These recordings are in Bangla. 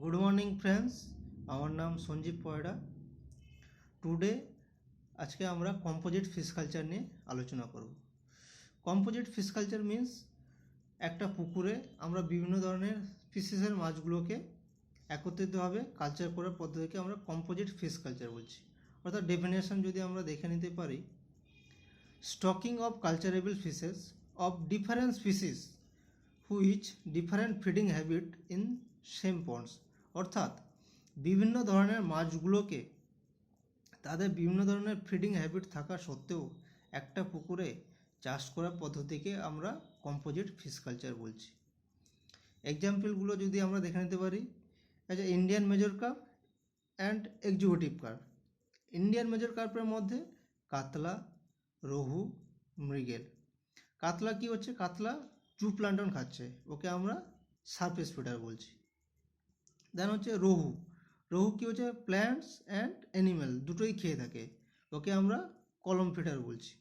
गुड मॉर्निंग फ्रेंड्स আমার নাম সঞ্জীব পয়রা। টুডে আজকে আমরা কম্পোজিট ফিশ কালচার নিয়ে আলোচনা করব। কম্পোজিট ফিশ কালচার মিন্স একটা পুকুরে আমরা বিভিন্ন ধরনের স্পিসিসের মাছগুলোকে একত্রিতভাবে কালচার করার পদ্ধতিকে আমরা কম্পোজিট ফিশ কালচার বলছি। অর্থাৎ ডেফিনেশন যদি আমরা দেখে নিতে পারি, stocking of culturable fishes of different species which different feeding habit in same ponds. অর্থাৎ বিভিন্ন ধরনের মাছগুলোকে তাদের বিভিন্ন ধরনের ফিডিং হ্যাবিট থাকা সত্ত্বেও একটা পুকুরে চাষ করার পদ্ধতিকে আমরা কম্পোজিট ফিশ কালচার বলছি। এক্সাম্পলগুলো যদি আমরা দেখে নিতে পারি, আচ্ছা, Indian major carp and exotic carp. Indian major কার্পের মধ্যে কাতলা, রোহু, মৃগেল। কাতলা কি হচ্ছে? কাতলা জুপ্লান্টন খাচ্ছে, ওকে আমরা সারফেস ফিডার বলছি। দেন হচ্ছে রোহু। রোহু কি হচ্ছে? প্ল্যান্টস অ্যান্ড অ্যানিম্যাল দুটোই খেয়ে থাকে, ওকে আমরা কলম ফিডার বলছি।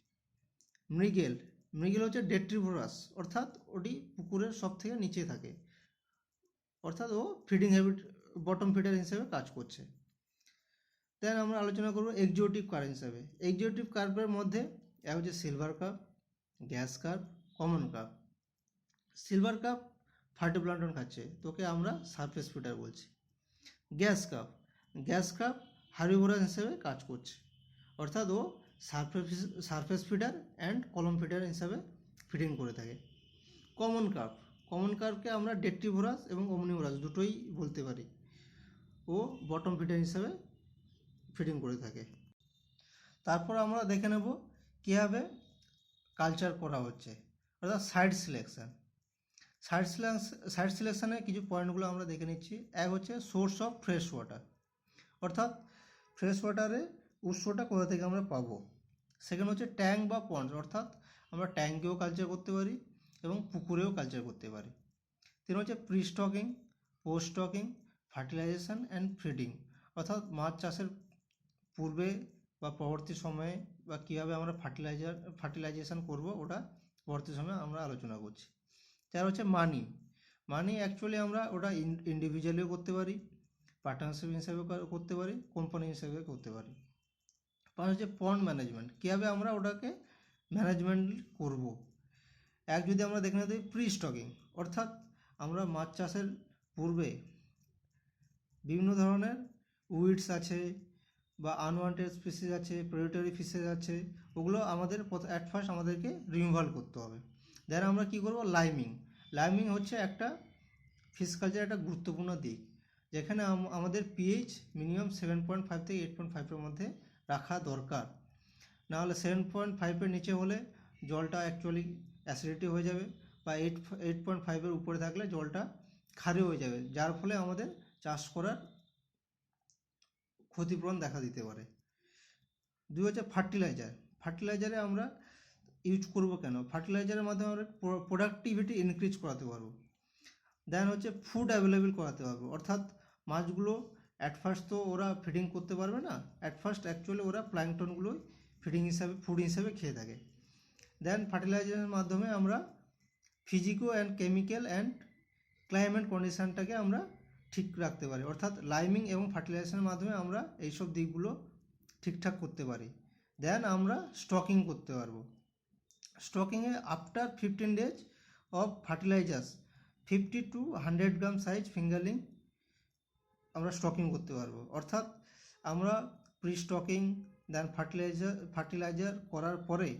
মৃগেল। মৃগেল হচ্ছে ডেট্রিভোরাস, অর্থাৎ ওটি পুকুরের সব থেকে নিচে থাকে, অর্থাৎ ও ফিডিং হ্যাবিট বটম ফিডার হিসেবে কাজ করছে। দেন আমরা আলোচনা করবো এক্সিকিউটিভ কার্প হিসাবে। এক্সিকিউটিভ কার্পের মধ্যে এক হচ্ছে silver carp, grass carp, common carp. Silver carp phytoplankton খাচ্ছে, তোকে আমরা সারফেস ফিডার বলছি। Grass carp. Grass carp herbivorous হিসেবে কাজ করছে, অর্থাৎ ও surface feeder and column feeder হিসাবে ফিডিং করে থাকে। Common carp. কমন কার্পকে আমরা ডেট্রিভোরাস এবং ওমনিভোরাস দুটোই বলতে পারি, ও বটম ফিডার হিসাবে ফিডিং করে থাকে। তারপর আমরা দেখে নেব কীভাবে কালচার করা হচ্ছে, অর্থাৎ সাইট সিলেকশান। সাইট সিলেকশানে কিছু পয়েন্টগুলো আমরা দেখে নিচ্ছি। এক হচ্ছে সোর্স অফ ফ্রেশ ওয়াটার, অর্থাৎ ফ্রেশ ওয়াটারে উৎসটা কোথা থেকে আমরা পাবো। সেকেন্ড হচ্ছে ট্যাঙ্ক বা পন্ড, অর্থাৎ আমরা ট্যাঙ্কেও কালচার করতে পারি এবং পুকুরেও কালচার করতে পারি। তিন হচ্ছে pre stocking, post stocking, fertilization and feeding, অর্থাৎ মাছ চাষের পূর্বে বা পরবর্তী সময়ে বা কীভাবে আমরা ফার্টিলাইজেশন করব, ওটা পরবর্তী সময়ে আমরা আলোচনা করছি। চার হচ্ছে মানি। মানি অ্যাকচুয়ালি আমরা ওটা ইন্ডিভিজুয়ালিও করতে পারি, পার্টনারশিপ হিসাবে করতে পারি, কোম্পানি হিসাবে করতে পারি। পাঁচ হচ্ছে পন্ড ম্যানেজমেন্ট, কীভাবে আমরা ওটাকে ম্যানেজমেন্ট করব। এক যদি আমরা দেখে নিতে প্রি স্টকিং, অর্থাৎ আমরা মাছ চাষের পূর্বে বিভিন্ন ধরনের উইডস আছে বা আনওয়ান্টেড স্পিসিস আছে, প্রেডেটরি ফিশেস আছে, ওগুলো আমাদের অ্যাট ফার্স্ট আমাদেরকে রিমুভাল করতে হবে। দেন আমরা কী করব? লাইমিং। লাইমিং হচ্ছে একটা ফিশ কালচার একটা গুরুত্বপূর্ণ দিক, যেখানে আমাদের পিএইচ মিনিমাম 7.5 থেকে 8.5-এর মধ্যে রাখা দরকার। নাহলে 7.5-এর নিচে হলে জলটা অ্যাকচুয়ালি অ্যাসিডিটি হয়ে যাবে, বা 8.5-এর উপরে থাকলে জলটা ক্ষারীয় হয়ে যাবে, যার ফলে আমাদের চাষ করার ক্ষতিপূরণ দেখা দিতে পারে। দুই হচ্ছে ফার্টিলাইজার। ফার্টিলাইজারে আমরা ইউজ করব কেন? ফার্টিলাইজারের মাধ্যমে আমরা প্রোডাক্টিভিটি ইনক্রিজ করাতে পারবো। দেন হচ্ছে ফুড অ্যাভেলেবেল করাতে পারবো, অর্থাৎ মাছগুলো অ্যাট ফার্স্ট তো ওরা ফিডিং করতে পারবে না, অ্যাট ফার্স্ট অ্যাকচুয়ালি ওরা প্ল্যাঙ্কটনগুলোই ফুড হিসাবে খেয়ে থাকে। দেন ফার্টিলাইজারের মাধ্যমে আমরা ফিজিকো অ্যান্ড কেমিক্যাল অ্যান্ড ক্লাইমেট কন্ডিশানটাকে আমরা ঠিক রাখতে পারি, অর্থাৎ লাইমিং এবং ফার্টিলাইজেশনের মাধ্যমে আমরা এইসব দিকগুলো ঠিকঠাক করতে পারি। দেন আমরা স্টকিং করতে পারবো। স্টকিংয়ে after 15 days of fertilizers 50 to 100 gram size fingerling আমরা স্টকিং করতে পারবো। অর্থাৎ আমরা প্রি স্টকিং দেন ফার্টিলাইজার করার পরে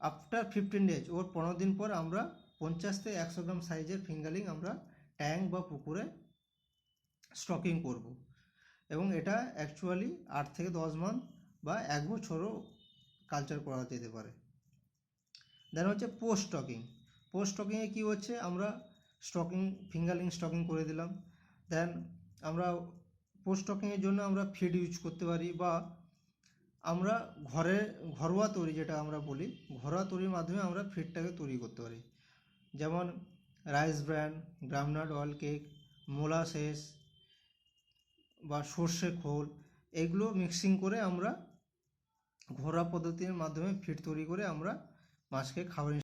আফটার 15 days ওর 15 দিন পর আমরা 50 থেকে 100 গ্রাম সাইজের ফিঙ্গারলিং আমরা ট্যাঙ্ক বা পুকুরে স্টকিং করব, এবং এটা অ্যাকচুয়ালি 8 থেকে 10 মান্থ বা 1 বছরও কালচার করা যেতে পারে। দেন হচ্ছে পোস্ট স্টকিং। পোস্ট স্টকিংয়ে কী হচ্ছে? আমরা ফিঙ্গারলিং স্টকিং করে দিলাম, দেন আমরা পোস্ট স্টকিংয়ের জন্য আমরা ফিড ইউজ করতে পারি, বা আমরা ঘরোয়া তৈরি, যেটা আমরা বলি ঘরোয়া তৈরির মাধ্যমে আমরা ফিডটাকে তৈরি করতে পারি। যেমন rice bran, groundnut oil cake, molasses বা সর্ষে খোল, এগুলো মিক্সিং করে আমরা ঘরোয়া পদ্ধতির মাধ্যমে ফিড তৈরি করে আমরা মাছকে খাবার